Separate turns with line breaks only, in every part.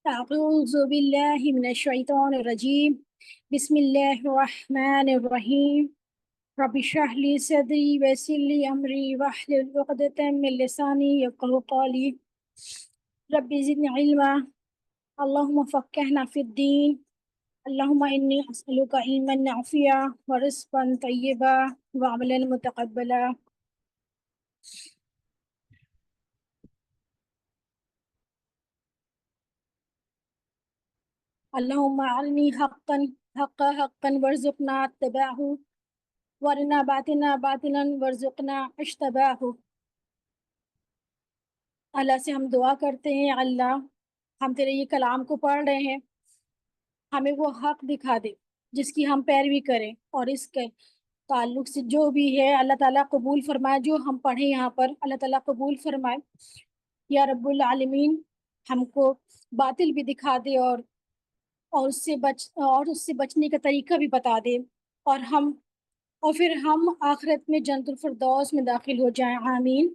أعوذ بالله من الشيطان الرجيم بسم الله الرحمن الرحيم رب اشرح لي صدري ويسر لي أمري واحلل عقدة من لساني يفقهوا قولي رب زدني علما اللهم فقهنا في الدين اللهم إني أسألك علما نافعا ورزقا طيبا وعملا متقبلا اللهم علمي حقا وارزقنا اتباعه وارنا باطلا وارزقنا اجتباعه. اللہ سے ہم دعا کرتے ہیں، اللہ ہم تیرے یہ کلام کو پڑھ رہے ہیں، ہمیں وہ حق دکھا دے جس کی ہم پیروی کریں، اور اس کے تعلق سے جو بھی ہے اللہ تعالیٰ قبول فرمائے، جو ہم پڑھیں یہاں پر اللہ تعالیٰ قبول فرمائے یا رب العالمین. ہم کو باطل بھی دکھا دے اور اس سے بچنے کا طریقہ بھی بتا دے، اور پھر ہم آخرت میں جنت الفردوس میں داخل ہو جائیں، آمین.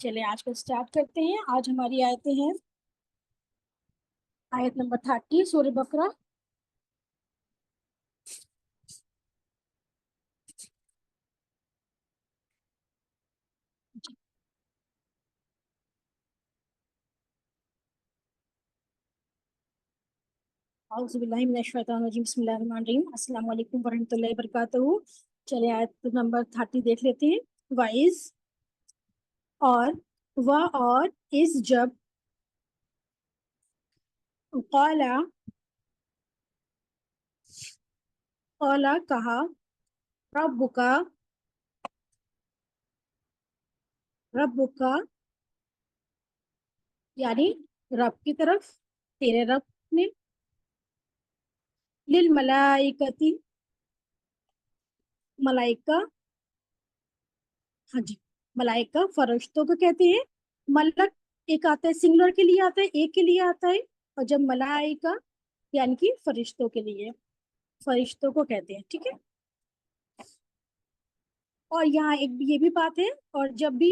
چلیں آج کا سٹارٹ کرتے ہیں. آج ہماری آیتیں ہیں آیت نمبر 30 سورہ بقرہ. اعوذ باللہ من الشیطان الرجیم بسم اللہ الرحمن الرحیم. السلام علیکم ورحمۃ اللہ وبرکاتہ. چلیں آیت نمبر 30 دیکھ لیتے ہیں. وَإِذْ اور اس جب قال کہا ربک یعنی رب کی طرف، تیرے رب نے، للملائکتی ملائکہ، ہاں جی ملائکہ فرشتوں کو کہتے ہیں. ملک ایک آتا ہے سنگولر کے لیے آتا ہے، ایک کے لیے آتا ہے، اور جب ملائکہ یعنی کہ فرشتوں کے لیے، فرشتوں کو کہتے ہیں. ٹھیک ہے. اور یہاں ایک یہ بھی بات ہے، اور جب بھی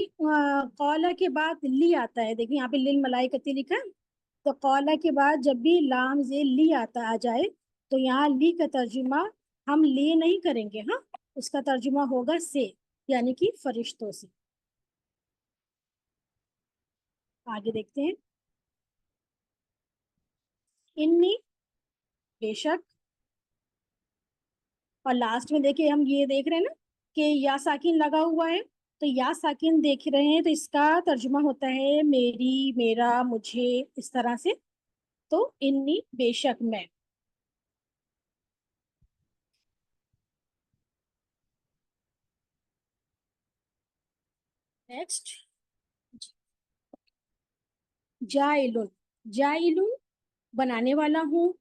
قولا کے بعد لی آتا ہے، دیکھیں یہاں پہ للملائکتی لکھا ہے، تو قولا کے بعد جب بھی لام زے لی آ جائے تو یہاں لی کا ترجمہ ہم لے نہیں کریں گے. ہاں اس کا ترجمہ ہوگا سے، یعنی کہ فرشتوں سے. آگے دیکھتے ہیں. انی بے شک، اور لاسٹ میں دیکھیں ہم یہ دیکھ رہے ہیں نا کہ یا ساکن لگا ہوا ہے، تو یا ساکن دیکھ رہے ہیں تو اس کا ترجمہ ہوتا ہے میری، میرا، مجھے، اس طرح سے. تو انی بے شک میں. نیکسٹ جائلن، جائلن بنانے والا ہوں،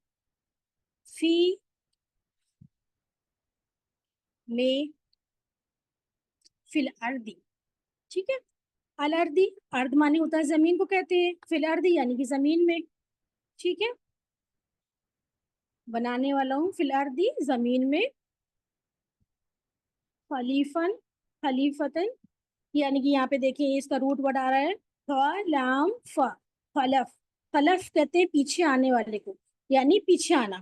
فی میں، فی الارض. ٹھیک ہے. الارض، ارض مانے ہوتا ہے زمین کو کہتے ہیں، فی الارض یعنی کہ زمین میں. ٹھیک ہے. بنانے والا ہوں فی الارض زمین میں، خلیفن، خلیفتن، یعنی کہ یہاں پہ دیکھیں اس کا روٹ ورڈ آ رہا ہے لام ف، خلف. خلف کہتے ہیں پیچھے آنے والے کو، یعنی پیچھے آنا.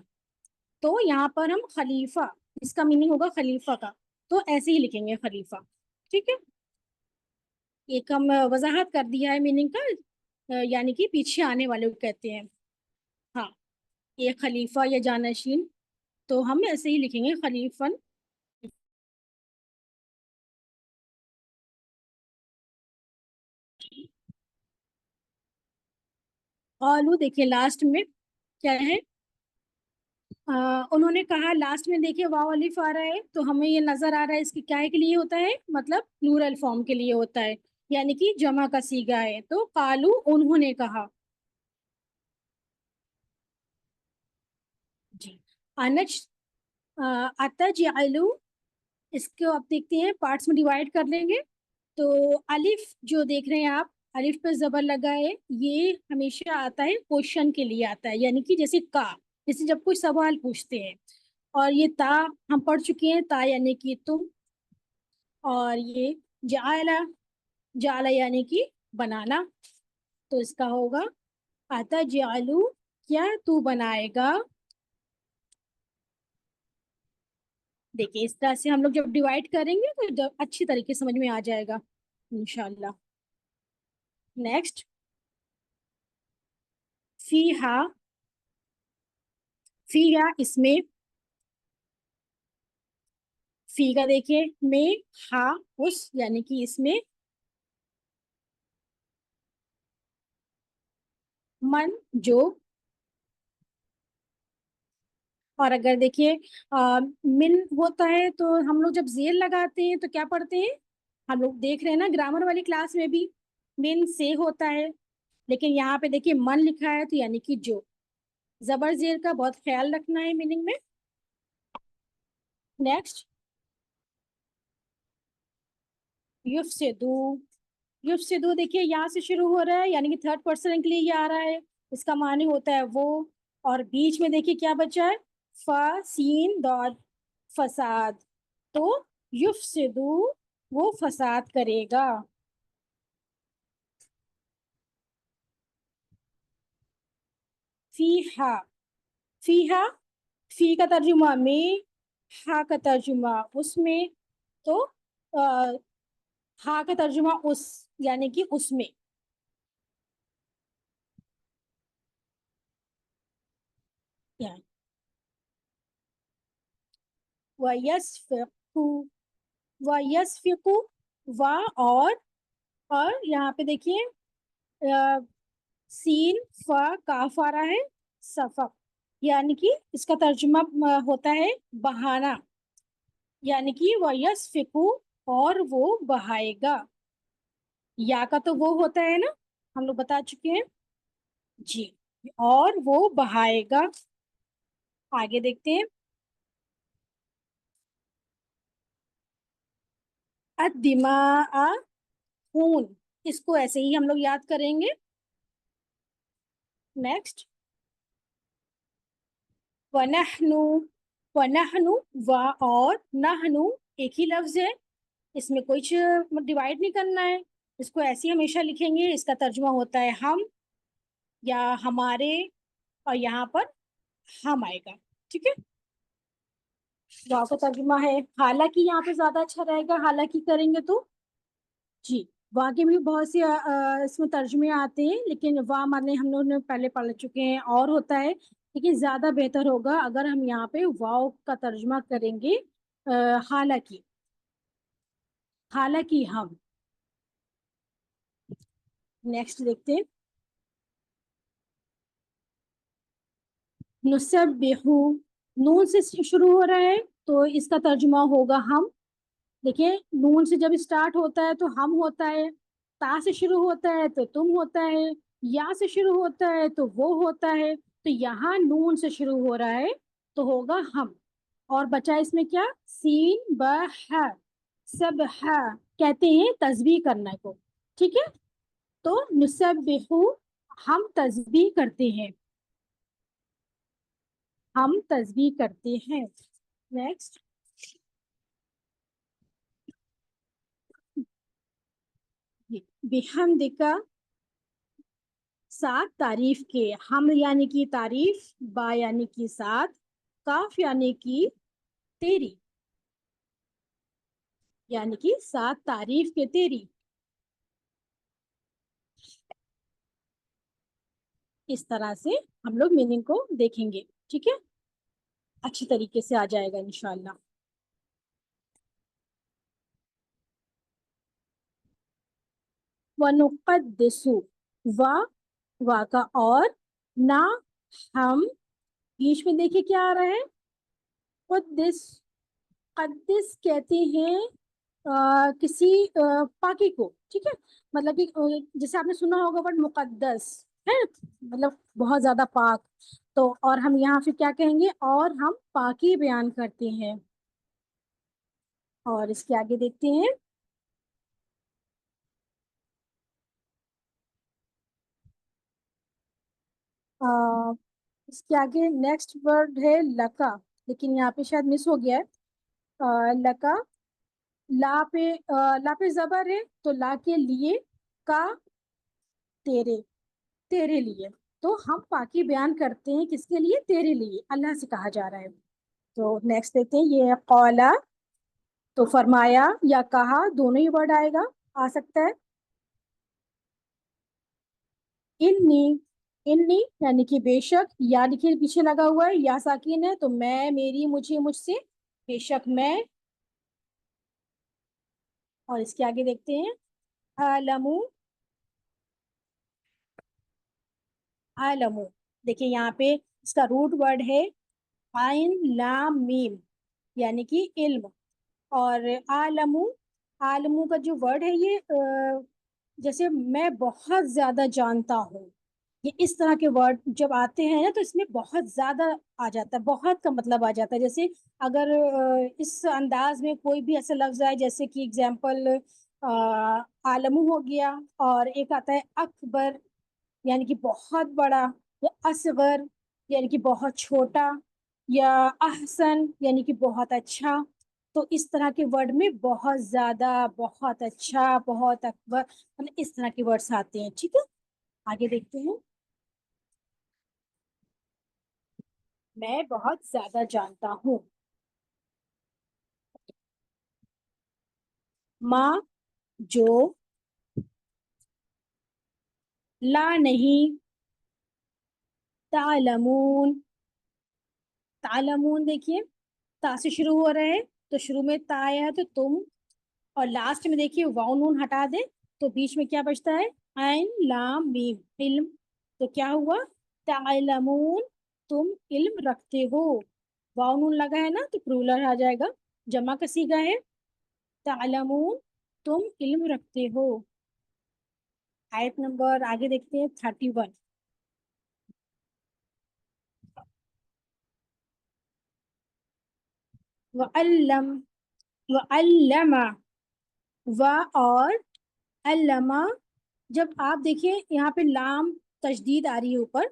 تو یہاں پر ہم خلیفہ، اس کا میننگ ہوگا خلیفہ کا، تو ایسے ہی لکھیں گے خلیفہ. ٹھیک ہے. ایک ہم وضاحت کر دیا ہے میننگ کا، یعنی کہ پیچھے آنے والے کو کہتے ہیں. ہاں یہ خلیفہ یا جانشین، تو ہم ایسے ہی لکھیں گے خلیفن. قالو دیکھیں لاسٹ میں کیا ہے، انہوں نے کہا. لاسٹ میں دیکھیں واو الف آ رہا ہے، تو ہمیں یہ نظر آ رہا ہے اس کی کیا کے لیے ہوتا ہے، مطلب پلورل فارم کے لیے ہوتا ہے، یعنی کہ جمع کا صیغہ ہے. تو قالو انہوں نے کہا. جی انج اتجعلو، اس کو آپ دیکھتے ہیں پارٹس میں ڈیوائڈ کر لیں گے. تو الف جو دیکھ رہے ہیں آپ، الف پہ زبر لگا ہے، یہ ہمیشہ آتا ہے کوشچن کے لیے آتا ہے، یعنی کہ جیسے کا، جیسے جب کوئی سوال پوچھتے ہیں. اور یہ تا ہم پڑھ چکے ہیں، تا یعنی کہ تم. اور یہ جعل، جعل یعنی کہ بنانا. تو اس کا ہوگا اتجعلو، کیا تو بنائے گا. دیکھیے اس طرح سے ہم لوگ جب ڈیوائڈ کریں گے تو جب اچھی طریقے سے سمجھ میں آ جائے گا انشاءاللہ. نیکسٹ فیہا، فیہا اس میں، فی کا دیکھیے میں، ہا اس یعنی کہ اس میں، من جو، اور اگر دیکھیے من ہوتا ہے تو ہم لوگ جب زیر لگاتے ہیں تو کیا پڑھتے ہیں، ہم لوگ دیکھ رہے ہیں نا گرامر والی کلاس میں بھی من سے ہوتا ہے، لیکن یہاں پہ دیکھیے من لکھا ہے تو یعنی کہ جو. زبر زیر کا بہت خیال رکھنا ہے میننگ میں. نیکسٹ یفسدو، یفسدو دیکھیے یہاں سے شروع ہو رہا ہے یعنی کہ تھرڈ پرسن کے لیے یہ آ رہا ہے، اس کا معنی ہوتا ہے وہ، اور بیچ میں دیکھیے کیا بچا ہے، فا سین داد، فساد. تو یفسدو وہ فساد کرے گا. فیہا، فیہا، فی کا ترجمہ میں، ہا کا ترجمہ اس میں، تو ہا کا ترجمہ اس یعنی کہ اس میں. یعنی وَيَسْفِقُ، وَيَسْفِقُ وا اور یہاں پہ دیکھیے سین فا کاف آ رہا ہے، صفق یعنی کہ اس کا ترجمہ ہوتا ہے بہانا، یعنی کہ وَيَسْفِقُ اور وہ بہائے گا. یا کا تو وہ ہوتا ہے نا، ہم لوگ بتا چکے ہیں جی، اور وہ بہائے گا. آگے دیکھتے ہیں الدماء، خون، اس کو ایسے ہی ہم لوگ یاد کریں گے. نیکسٹ وَنَحْنُ، وَنَحْنُ اور نحنو ایک ہی لفظ ہے، اس میں کچھ ڈیوائڈ نہیں کرنا ہے، اس کو ایسے ہی ہمیشہ لکھیں گے. اس کا ترجمہ ہوتا ہے ہم یا ہمارے، اور یہاں پر ہم آئے گا. ٹھیک ہے، واو کا ترجمہ ہے حالانکہ، یہاں پہ زیادہ اچھا رہے گا حالانکہ کریں گے تو. جی واو کے بھی بہت سے اس میں ترجمے آتے ہیں، لیکن واو مانے ہم لوگوں نے پہلے پڑھ چکے ہیں اور ہوتا ہے، لیکن زیادہ بہتر ہوگا اگر ہم یہاں پہ واو کا ترجمہ کریں گے حالانکہ، حالانکہ ہم. نیکسٹ دیکھتے ہیں نسبحو، نون سے شروع ہو رہا ہے تو اس کا ترجمہ ہوگا ہم. دیکھیں نون سے جب اسٹارٹ ہوتا ہے تو ہم ہوتا ہے، تا سے شروع ہوتا ہے تو تم ہوتا ہے، یا سے شروع ہوتا ہے تو وہ ہوتا ہے، تو یہاں نون سے شروع ہو رہا ہے تو ہوگا ہم. اور بچا اس میں کیا، سین ب ح، سب ح کہتے ہیں تسبیح کرنا کو. ٹھیک ہے، تو نسبحو ہم تسبیح کرتے ہیں، ہم تسبیح کرتے ہیں. نیکسٹ بحمدکا، ساتھ تعریف کے، حمد یعنی کی تعریف، با یعنی کی ساتھ، کاف یعنی کی تیری، یعنی کہ ساتھ تعریف کے تیری. اس طرح سے ہم لوگ میننگ کو دیکھیں گے. ٹھیک ہے، اچھی طریقے سے آ جائے گا انشاءاللہ. وَنُقَدِّسُ، وا کا اور، نہ ہم، بیچ میں دیکھیے کیا آ رہا ہے، قدس، قدس کہتے ہیں کسی پاکی کو. ٹھیک ہے، مطلب کہ جیسے آپ نے سنا ہوگا ورڈ مقدس ہے، مطلب بہت زیادہ پاک. تو اور ہم یہاں پہ کیا کہیں گے، اور ہم پاکی بیان کرتے ہیں. اور اس کے آگے دیکھتے ہیں اس کے آگے نیکسٹ ورڈ ہے لکا، لیکن یہاں پہ شاید مس ہو گیا ہے. لکا، لا پہ لا پہ زبر ہے تو لا کے لیے، کا تیرے. تیرے لیے. تو ہم پاکی بیان کرتے ہیں کس کے لیے؟ تیرے لیے، اللہ سے کہا جا رہا ہے. تو نیکسٹ دیکھتے ہیں، یہ قولا تو فرمایا یا کہا، دونوں ہی ورڈ آئے گا، آ سکتا ہے. انی، انی یعنی کہ بے شک، یا لکھے پیچھے لگا ہوا ہے، یا ساکن ہے تو میں، میری، مجھے، مجھ سے، بے شک میں. اور اس کے آگے دیکھتے ہیں عالمو، عالمو. دیکھیں یہاں پہ اس کا روٹ ورڈ ہے عین لام میم، یعنی کہ علم. اور عالمو، عالمو کا جو ورڈ ہے یہ جیسے میں بہت زیادہ جانتا ہوں، یہ اس طرح کے ورڈ جب آتے ہیں نا تو اس میں بہت زیادہ آ جاتا ہے، بہت کا مطلب آ جاتا ہے. جیسے اگر اس انداز میں کوئی بھی ایسا لفظ آئے، جیسے کہ اگزامپل عالمو ہو گیا، اور ایک آتا ہے اکبر یعنی کہ بہت بڑا، یا اصغر یعنی کہ بہت چھوٹا، یا احسن یعنی کہ بہت اچھا. تو اس طرح کے ورڈ میں بہت زیادہ، بہت اچھا، بہت اکبر، مطلب اس طرح کے ورڈس آتے ہیں. ٹھیک ہے، آگے دیکھتے ہیں. میں بہت زیادہ جانتا ہوں. ماں جو، لا نہیں، تعلمون، تعلمون دیکھیے تا سے شروع ہو رہے ہیں تو شروع میں تا ہے تو تم، اور لاسٹ میں دیکھیے واؤ نون ہٹا دے تو بیچ میں کیا بچتا ہے؟ عین لام میم، علم. تو کیا ہوا؟ تعلمون، تم علم رکھتے ہو. واؤ نون لگا ہے نا تو پلورل آ جائے گا، جمع کا صیغہ ہے. تعلمون، تم علم رکھتے ہو. آیت نمبر آگے دیکھتے ہیں 31. وعلم، وعلم، و اور علما. جب آپ دیکھیں یہاں پہ لام تشدید آ رہی ہے اوپر،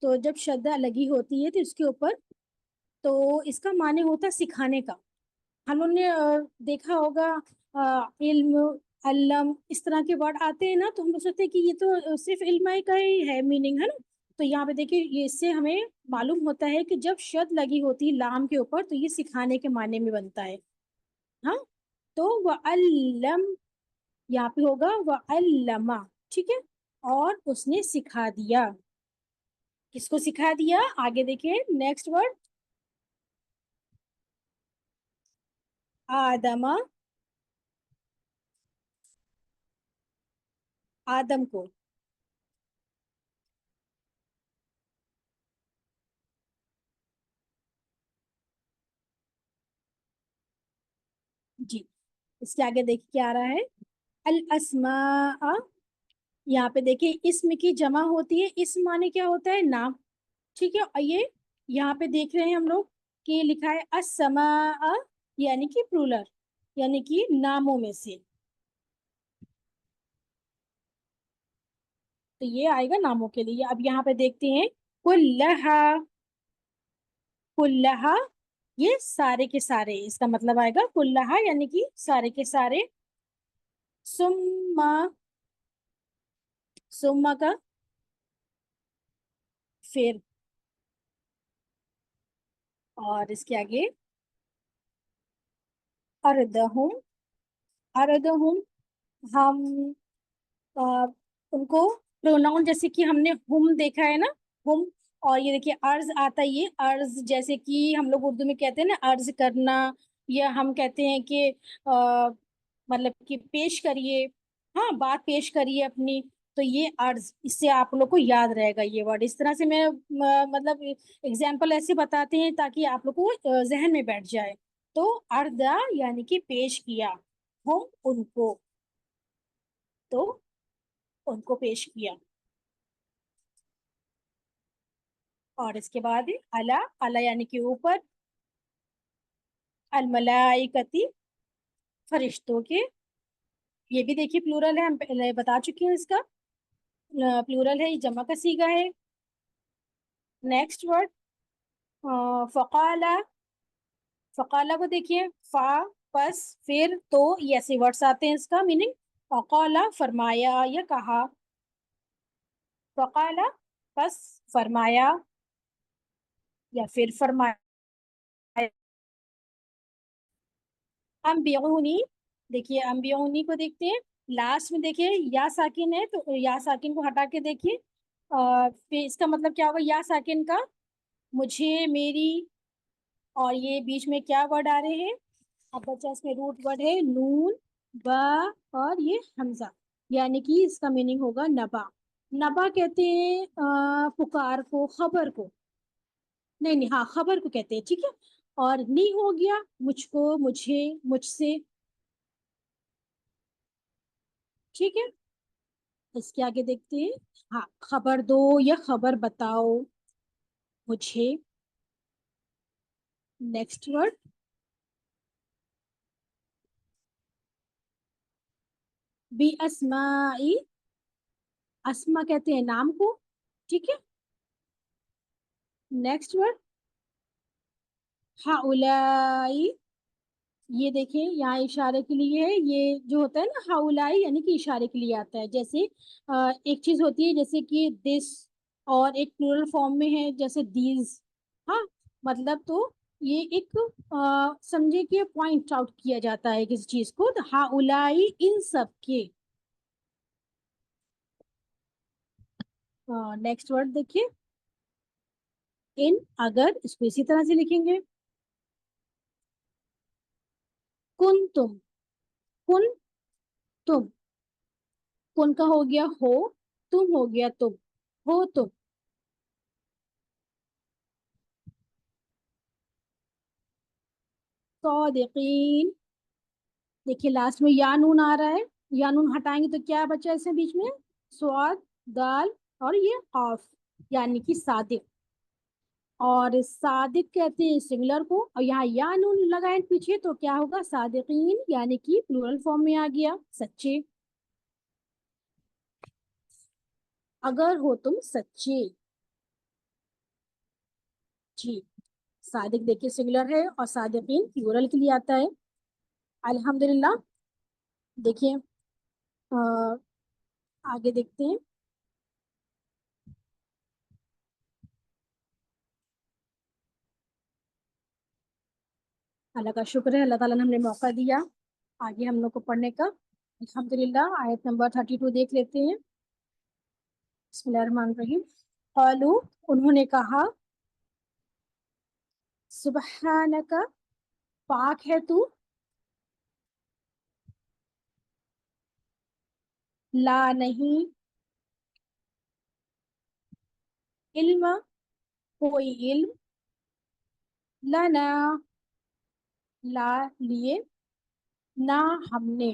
تو جب شدہ لگی ہوتی ہے تو اس کے اوپر، تو اس کا معنی ہوتا ہے سکھانے کا. ہم لوگوں نے دیکھا ہوگا علم، علم اس طرح کے ورڈ آتے ہیں نا تو ہم لوگ سوچتے ہیں کہ یہ تو صرف علم کا ہی ہے میننگ، ہے نا. تو یہاں پہ دیکھیے یہ اس سے ہمیں معلوم ہوتا ہے کہ جب شد لگی ہوتی ہے لام کے اوپر تو یہ سکھانے کے معنی میں بنتا ہے. ہاں، تو وعلم یہاں پہ ہوگا وعلما. ٹھیک ہے، اور اس نے سکھا دیا. کس کو سکھا دیا؟ آگے دیکھیں نیکسٹ ورڈ آدما، آدم کو. جی، اس کے آگے دیکھیں کیا آ رہا ہے، الاسماء. یہاں پہ دیکھیں اسم کی جمع ہوتی ہے، اسم معنی کیا ہوتا ہے؟ نام. ٹھیک ہے، اور یہ یہاں پہ دیکھ رہے ہیں ہم لوگ کہ لکھا ہے السماء، یعنی کہ پلورل، یعنی کہ ناموں میں سے. تو یہ آئے گا ناموں کے لیے. اب یہاں پہ دیکھتے ہیں کلھا، کلھا یہ سارے کے سارے، اس کا مطلب آئے گا کلھا یعنی کہ سارے کے سارے. سما، سما کا پھر، اور اس کے آگے اردہم، اردہم ہم ان کو پروناؤن، جیسے کہ ہم نے ہم دیکھا ہے نا، ہم. اور یہ دیکھیے عرض آتا ہے، یہ عرض جیسے کہ ہم لوگ اردو میں کہتے ہیں نا عرض کرنا، یا ہم کہتے ہیں کہ مطلب کہ پیش کریے، ہاں بات پیش کریے اپنی. تو یہ عرض، اس سے آپ لوگ کو یاد رہے گا یہ ورڈ. اس طرح سے میں مطلب اگزامپل ایسے بتاتے ہیں تاکہ آپ لوگ کو ذہن میں بیٹھ جائے. تو اردہ یعنی کہ پیش کیا، ہم ان کو، تو ان کو پیش کیا. اور اس کے بعد اعلی، اعلی یعنی کہ اوپر، الملائکتی فرشتوں کے. یہ بھی دیکھیے پلورل ہے، ہم پہلے بتا چکے ہیں اس کا پلورل ہے، یہ جمع کا صیغہ ہے. نیکسٹ ورڈ فقالا، فقالا کو دیکھیے فا پس پھر تو، یہ ایسے ورڈس آتے ہیں اس کا میننگ. فقالا فرمایا یا کہا. فقال بس فرمایا یا پھر فرمایا انبئونی. دیکھیے انبئونی کو دیکھتے ہیں لاسٹ میں. دیکھیے یا ساکن ہے تو یا ساکن کو ہٹا کے دیکھیے پھر اس کا مطلب کیا ہوگا یا ساکن کا مجھے میری اور یہ بیچ میں کیا ورڈ آ رہے ہیں اب بچہ اس میں روٹ ورڈ ہے نون با اور یہ حمزہ یعنی کہ اس کا میننگ ہوگا نبا. نبا کہتے ہیں پکار کو خبر کو نہیں نہیں ہاں خبر کو کہتے ہیں ٹھیک ہے. اور نہیں ہو گیا مجھ کو مجھے مجھ سے ٹھیک ہے. اس کے آگے دیکھتے ہیں ہاں خبر دو یا خبر بتاؤ مجھے. نیکسٹ ورڈ بی اسمائی. اسما کہتے ہیں نام کو ٹھیک ہے. نیکسٹ ورڈ ہاؤلائی. یہ دیکھیں یہاں اشارے کے لیے ہے یہ جو ہوتا ہے نا ہاؤلائی یعنی کہ اشارے کے لیے آتا ہے. جیسے ایک چیز ہوتی ہے جیسے کہ دس اور ایک پلورل فارم میں ہے جیسے دیز. ہاں مطلب تو یہ ایک سمجھے کہ پوائنٹ آؤٹ کیا جاتا ہے کسی چیز کو. ہاؤلائی ان سب کے. نیکسٹ ورڈ دیکھیے ان. اگر اس کو اسی طرح سے لکھیں گے کن تم. کن تم. کن کا ہو گیا ہو تم ہو گیا تم ہو تم. صادقین. دیکھیے لاسٹ میں یا نون آ رہا ہے. یا نون ہٹائیں گے تو کیا بچا اس میں بیچ میں سواد دال اور یہ قاف یعنی کہ صادق. اور صادق کہتے ہیں سنگولر کو اور یہاں یا نون لگائیں پیچھے تو کیا ہوگا صادقین یعنی کہ پلورل فارم میں آ گیا سچے. اگر ہو تم سچے. جی صادق دیکھیے سنگولر ہے اور صادقین پلورل کے لیے آتا ہے. الحمدللہ. دیکھیے آگے دیکھتے ہیں. اللہ کا شکر ہے اللہ تعالیٰ نے ہمیں موقع دیا آگے ہم لوگ کو پڑھنے کا. الحمدللہ آیت نمبر 32 دیکھ لیتے ہیں. بسم اللہ الرحمن الرحیم. قالو انہوں نے کہا سبحانک پاک ہے تو لا نہیں علم کوئی علم لنا لا لیے نہ ہم نے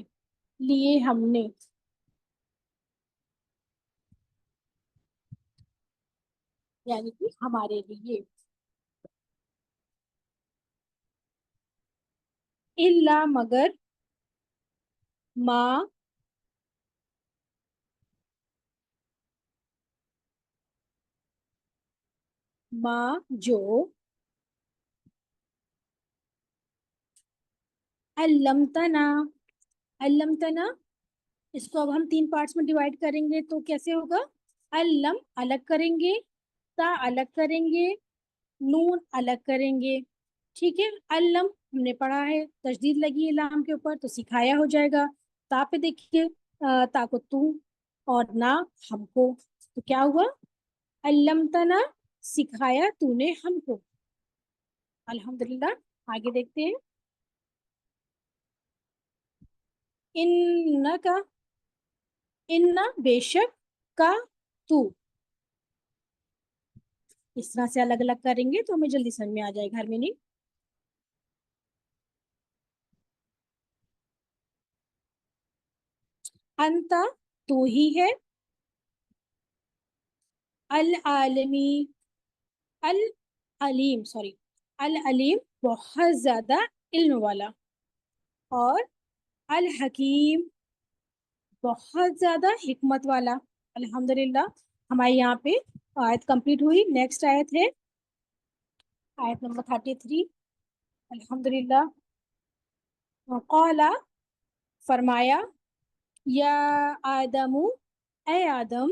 لیے ہم نے یعنی کہ ہمارے لیے الا مگر ما ما جو علمتنا. علمتنا اس کو اب ہم 3 پارٹس میں ڈیوائڈ کریں گے تو کیسے ہوگا علم الگ کریں گے تا الگ کریں گے نون الگ کریں گے ٹھیک ہے. علم ہم نے پڑھا ہے تشدید لگی ہے لام کے اوپر تو سکھایا ہو جائے گا. تا پہ دیکھیے تا کو تو اور نہ ہم کو تو کیا ہوا علمتنا سکھایا تو نے ہم کو. الحمدللہ. آگے دیکھتے ہیں ان کا ان بے شک کا تو. اس طرح سے الگ الگ کریں گے تو ہمیں جلدی سمجھ میں آ جائے گھر میں نہیں. انتا تو ہی ہے العالمی العلیم سوری العلیم بہت زیادہ علم والا اور الحکیم بہت زیادہ حکمت والا. الحمدللہ ہماری یہاں پہ آیت کمپلیٹ ہوئی. نیکسٹ آیت ہے آیت نمبر 33. الحمدللہ. قال فرمایا یا آدم اے آدم